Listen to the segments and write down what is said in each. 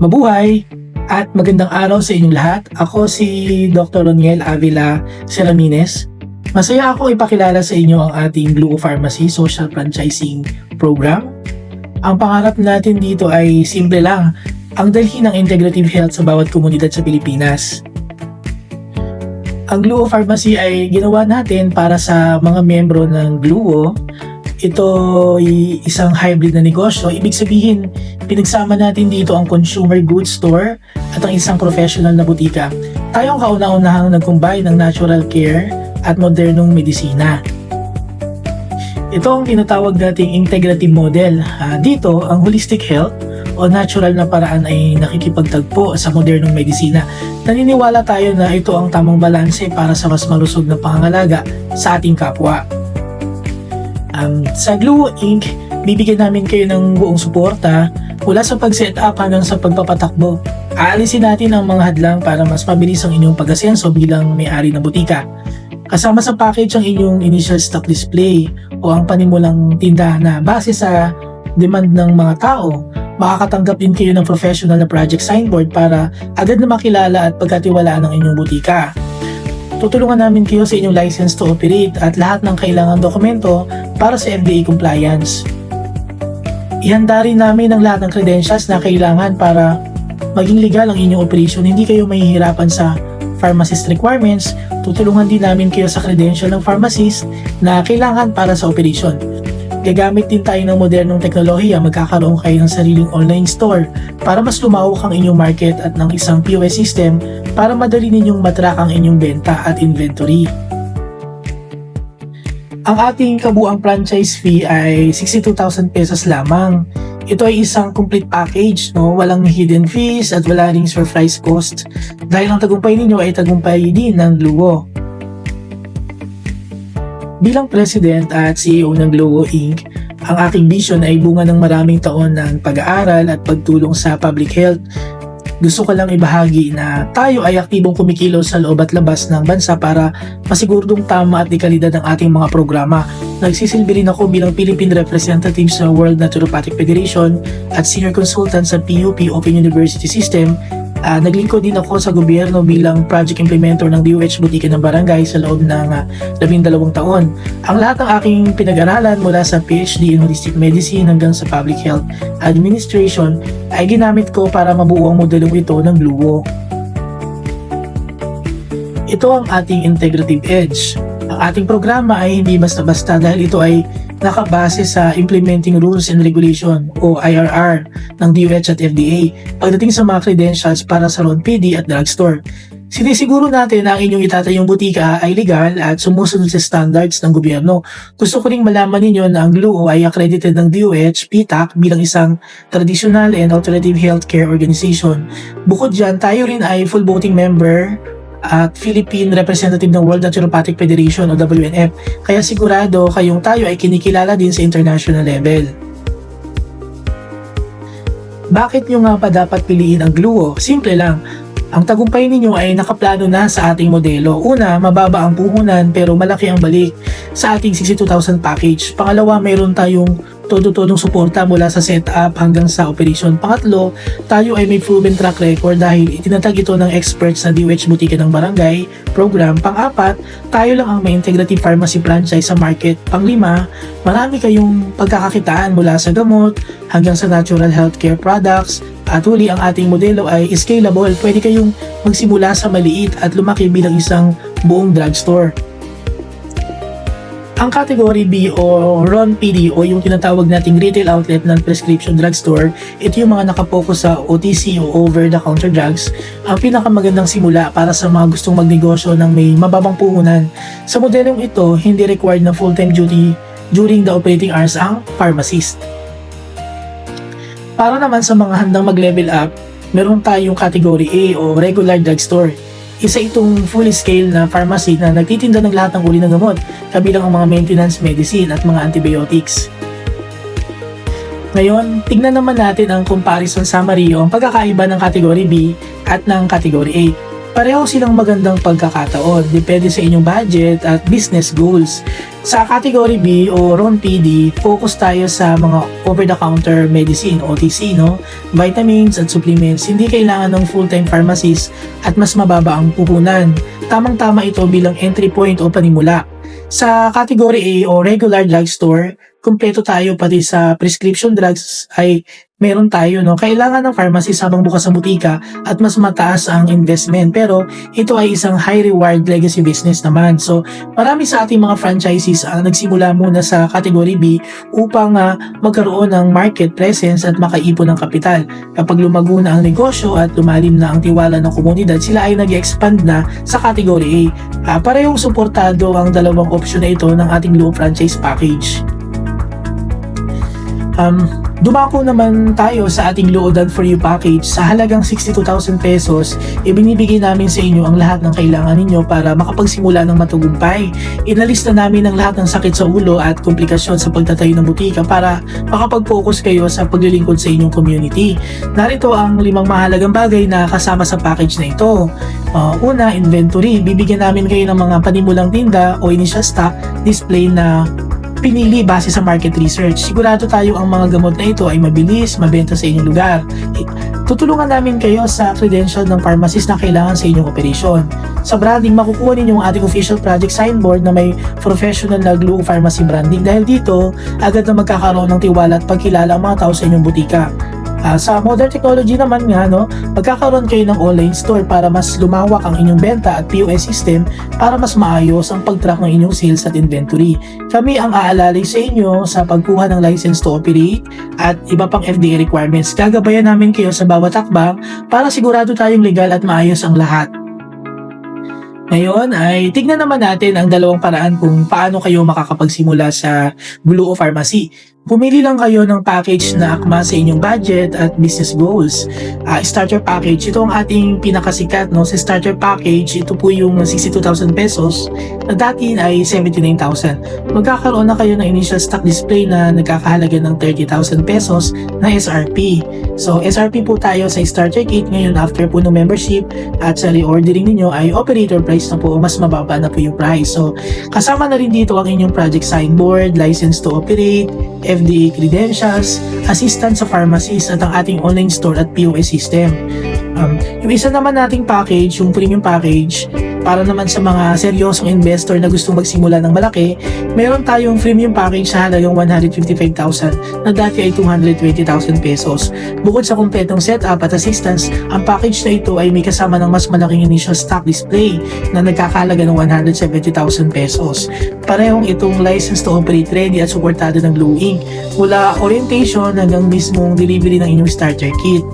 Mabuhay at magandang araw sa inyong lahat. Ako si Dr. Roniel Avila Ceramines. Masaya ako ipakilala sa inyo ang ating Gluo Pharmacy Social Franchising Program. Ang pangarap natin dito ay simple lang, ang dalhin ng integrative health sa bawat komunidad sa Pilipinas. Ang Gluo Pharmacy ay ginawa natin para sa mga miyembro ng Gluo. Ito ay isang hybrid na negosyo. Ibig sabihin, pinagsama natin dito ang consumer goods store at ang isang professional na butika. Tayo ang kauna-unahang nag-combine ng natural care at modernong medisina. Ito ang tinatawag nating integrative model. Dito, ang holistic health o natural na paraan ay nakikipagtagpo sa modernong medisina. Naniniwala tayo na ito ang tamang balanse para sa mas malusog na pangangalaga sa ating kapwa. Sa Gluo Inc., bibigyan namin kayo ng buong suporta mula sa pag-set up hanggang sa pagpapatakbo. Aalisin natin ang mga hadlang para mas mabilis ang inyong pag-asenso bilang may-ari ng butika. Kasama sa package ang inyong initial stock display o ang panimulang tindahan na base sa demand ng mga tao. Makakatanggap din kayo ng professional na project signboard para agad na makilala at pagkatiwalaan ng inyong butika. Tutulungan namin kayo sa inyong license to operate at lahat ng kailangang dokumento para sa FDA compliance. Ihanda rin namin ang lahat ng credentials na kailangan para maging legal ang inyong operation. Hindi kayo mahihirapan sa pharmacist requirements. Tutulungan din namin kayo sa credential ng pharmacist na kailangan para sa operation. Gagamit din tayo ng modernong teknolohiya. Magkakaroon kayo ng sariling online store para mas lumawak ang inyong market at ng isang POS system para madali ninyong matrack ang inyong benta at inventory. Ang ating kabuang franchise fee ay 62,000 pesos lamang. Ito ay isang complete package, walang hidden fees at wala ring surprise cost dahil ang tagumpay ninyo ay tagumpay din ng Gluo. Bilang President at CEO ng Gluo Inc., ang aking vision ay bunga ng maraming taon ng pag-aaral at pagtulong sa public health. Gusto ko lang ibahagi na tayo ay aktibong kumikilos sa loob at labas ng bansa para masiguradong tama at dekalidad ang ating mga programa. Nagsisilbi rin ako bilang Philippine Representative sa World Naturopathic Federation at Senior Consultant sa PUP Open University System. Naglingkod din ako sa gobyerno bilang project implementer ng DOH Butika ng Barangay sa loob ng 12 taon. Ang lahat ng aking pinag-aralan mula sa PhD in Holistic Medicine hanggang sa Public Health Administration ay ginamit ko para mabuo ang modelong ito ng Gluo. Ito ang ating integrative edge. Ang ating programa ay hindi basta-basta dahil ito ay nakabase sa Implementing Rules and Regulation o IRR ng DOH at FDA pagdating sa mga credentials para sa RON-PD at drugstore. Sinisiguro natin na ang inyong itatayong butika ay legal at sumusunod sa standards ng gobyerno. Gusto ko ring malaman ninyo na ang Gluo ay accredited ng DOH, PTAC bilang isang traditional and alternative healthcare organization. Bukod dyan, tayo rin ay full voting member at Philippine Representative ng World Naturopathic Federation o WNF, kaya sigurado kayong tayo ay kinikilala din sa international level. Bakit nyo nga pa dapat piliin ang Gluo? Simple lang, ang tagumpay ninyo ay nakaplano na sa ating modelo. Una, mababa ang puhunan pero malaki ang balik sa ating 62,000 package. Pangalawa, mayroon tayong todo-todong suporta mula sa setup hanggang sa operation. Pangatlo, tayo ay may proven track record dahil itinatag ito ng experts na DOH Butika ng Barangay program. Pang-apat, tayo lang ang may integrative pharmacy franchise sa market. Pang-lima, marami kayong pagkakakitaan mula sa gamot hanggang sa natural healthcare products. At huli, ang ating modelo ay scalable. Pwede kayong magsimula sa maliit at lumaki bilang isang buong drugstore. Ang category B o RON-PD o yung tinatawag nating retail outlet ng prescription drugstore, ito yung mga nakapokus sa OTC o over-the-counter drugs. Ang pinakamagandang simula para sa mga gustong magnegosyo ng may mababang puhunan. Sa modelong ito, hindi required na full-time duty during the operating hours ang pharmacist. Para naman sa mga handang mag-level up, meron tayong category A o regular drugstore. Isa itong full scale na pharmacy na nagtitinda ng lahat ng uri ng gamot, kabilang ang mga maintenance medicine at mga antibiotics. Ngayon, tignan naman natin ang comparison summary o ang pagkakaiba ng category B at ng category A. Pareho silang magandang pagkakataon, depende sa inyong budget at business goals. Sa category B o RON PD, focus tayo sa mga over-the-counter medicine, OTC, no? Vitamins at supplements. Hindi kailangan ng full-time pharmacist at mas mababa ang puhunan. Tamang-tama ito bilang entry point o panimula. Sa category A o regular drugstore, kumpleto tayo pati sa prescription drugs ay meron tayo, no? Kailangan ng pharmacist habang bukas ang butika at mas mataas ang investment. Pero ito ay isang high reward legacy business naman. So marami sa ating mga franchises ang nagsimula muna sa category B upang magkaroon ng market presence at makaipon ng kapital. Kapag lumago na ang negosyo at lumalim na ang tiwala ng komunidad, sila ay nag-expand na sa category A. Parehong suportado ang dalawang option na ito ng ating Luo franchise package. Dumako naman tayo sa ating Luo Done For You package. Sa halagang 62,000 pesos, ibinibigay namin sa inyo ang lahat ng kailangan ninyo para makapagsimula ng matagumpay. Inalista namin ang lahat ng sakit sa ulo at komplikasyon sa pagtatayo ng butika para makapag-focus kayo sa paglilingkod sa inyong community. Narito ang 5 mahalagang bagay na kasama sa package na ito. Una, inventory. Bibigyan namin kayo ng mga panimulang tinda o initial stock display na pinili base sa market research. Sigurado tayo ang mga gamot na ito ay mabilis mabenta sa inyong lugar. Tutulungan namin kayo sa credential ng pharmacist na kailangan sa inyong operasyon. Sa branding, makukuha ninyo ang ating official project signboard na may professional na Luo Pharmacy branding. Dahil dito, agad na magkakaroon ng tiwala at pagkilala ang mga tao sa inyong butika. Sa modern technology naman nga, no, magkakaroon kayo ng online store para mas lumawak ang inyong benta at POS system para mas maayos ang pag-track ng inyong sales at inventory. Kami ang aalalay sa inyo sa pagkuha ng license to operate at iba pang FDA requirements. Gagabayan namin kayo sa bawat hakbang para sigurado tayong legal at maayos ang lahat. Ngayon ay tignan naman natin ang dalawang paraan kung paano kayo makakapagsimula sa Luo Pharmacy. Pumili lang kayo ng package na akma sa inyong budget at business goals. Starter package, ito ang ating pinakasikat, no? Sa starter package, ito po yung 62,000 pesos na dati ay 79,000. Magkakaroon na kayo ng initial stock display na nagkakahalaga ng 30,000 pesos na SRP. So SRP po tayo sa starter kit. Ngayon after po ng membership at sa reordering ninyo ay operator price na po, mas mababa na po yung price. So kasama na rin dito ang inyong project signboard, license to operate, FDA credentials, assistance sa pharmacist at ang ating online store at POS system. Yung isa naman nating package, yung premium package, para naman sa mga seryosong investor na gustong magsimula ng malaki, meron tayong premium package sa halagang 155,000 na dati ay 220,000 pesos. Bukod sa kumpletong setup at assistance, ang package na ito ay may kasama ng mas malaking initial stock display na nagkakahalaga ng 170,000 pesos. Parehong itong license to operate ready at suportado ng Luo Inc. Mula orientation hanggang mismong delivery ng inyong starter kit.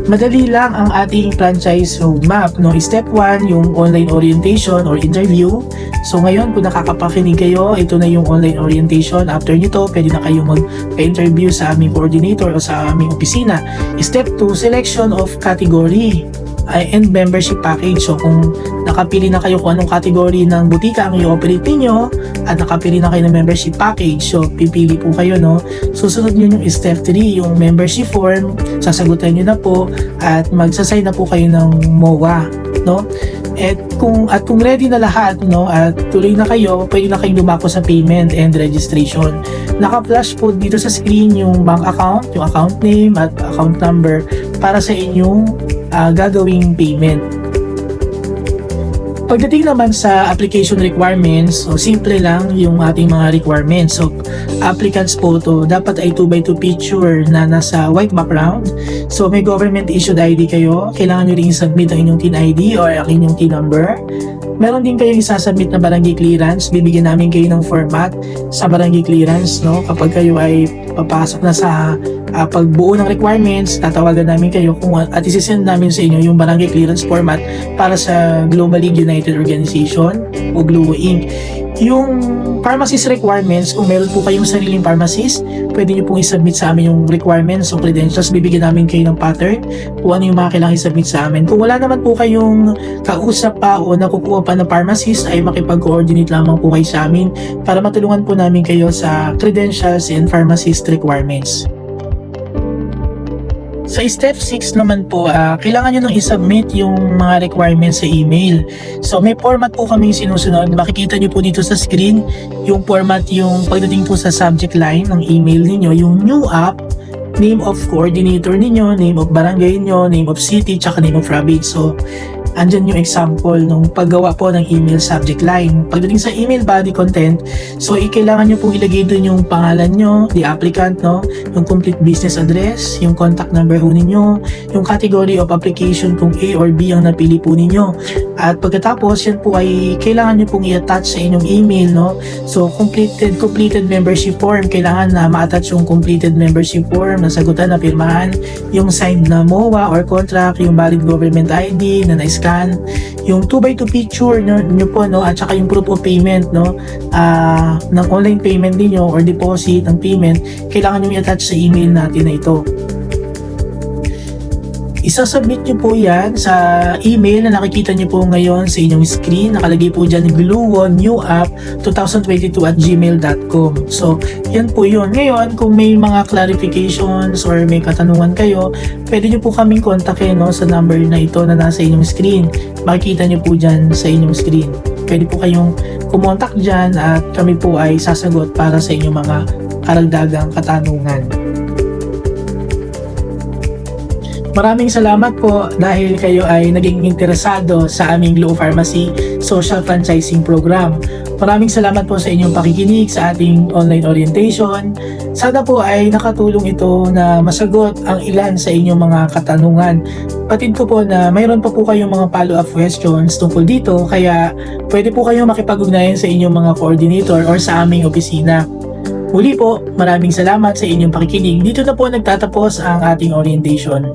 Madali lang ang ating franchise roadmap, no? Step 1, yung online orientation or interview. So ngayon, kung nakakapakinig kayo, ito na yung online orientation. After nito, pwede na kayo mag-interview sa aming coordinator o sa aming opisina. Step 2, selection of category and membership package. So kung nakapili na kayo kung anong category ng butika ang i-operate niyo at nakapili na kayo ng membership package, so pipili po kayo, no? Susunod nyo yung step 3, yung membership form, sasagutan nyo na po at magsasign na po kayo ng MOA, no? At kung ready na lahat, no, at tuloy na kayo, pwede na kayong lumako sa payment and registration. Naka-flash po dito sa screen yung bank account, yung account name at account number para sa inyong gagawing payment. Pagdating naman sa application requirements, so simple lang yung ating mga requirements. So applicants po to, dapat ay 2x2 picture na nasa white background. So may government issued ID kayo, kailangan nyo rin submit ang inyong TIN ID or ang inyong TIN number. Meron din kayong isasubmit na barangay clearance, bibigyan namin kayo ng format sa barangay clearance, no? Kapag kayo ay papasok na sa pagbuo ng requirements, tatawagan namin kayo at isisend namin sa inyo yung barangay clearance format para sa Globally United Organization o Luo Inc. Yung pharmacist requirements, kung meron po kayong sariling pharmacist, pwede nyo pong isubmit sa amin yung requirements o credentials, bibigyan namin kayo ng pattern kung ano yung mga kailangan isubmit sa amin. Kung wala naman po kayong kausap pa o nakukuha pa ng pharmacist, ay makipag-coordinate lamang po kayo sa amin para matulungan po namin kayo sa credentials and pharmacist requirements. Sa step 6 naman po, kailangan nyo nang isubmit yung mga requirements sa email. So may format po kami sinusunod. Makikita nyo po dito sa screen yung format, yung pagdating po sa subject line ng email ninyo, yung new app, name of coordinator ninyo, name of barangay nyo, name of city, tsaka name of province. So andyan yung example nung paggawa po ng email subject line. Pagdating sa email body content, so kailangan nyo pong ilagay doon yung pangalan nyo, the applicant, no? Yung complete business address, yung contact number po ninyo, yung category of application kung A or B ang napili po ninyo. At pagkatapos, yan po ay kailangan nyo pong i-attach sa inyong email, no? So completed membership form, kailangan na ma-attach yung completed membership form, nasagutan, na pirmahan, yung signed na MOA or contract, yung valid government ID na na-scan, yung 2x2 picture nyo po, no, at saka yung proof of payment, no, ng online payment niyo or deposit ng payment, kailangan nyo i-attach sa email natin na ito. Isasubmit nyo po yan sa email na nakikita nyo po ngayon sa inyong screen. Nakalagay po dyan gluwon2022@gmail.com. So, yan po yun. Ngayon, kung may mga clarifications or may katanungan kayo, pwede nyo po kaming kontakin, no, sa number na ito na nasa inyong screen. Makikita nyo po dyan sa inyong screen. Pwede po kayong kumontak dyan at kami po ay sasagot para sa inyong mga karagdagang katanungan. Maraming salamat po dahil kayo ay naging interesado sa aming Gluo Pharmacy Social Franchising Program. Maraming salamat po sa inyong pakikinig sa ating online orientation. Sana po ay nakatulong ito na masagot ang ilan sa inyong mga katanungan. Patid ko po na mayroon pa po kayong mga follow-up questions tungkol dito, kaya pwede po kayong makipag-ugnayan sa inyong mga coordinator or sa aming opisina. Muli po, maraming salamat sa inyong pakikinig. Dito na po nagtatapos ang ating orientation.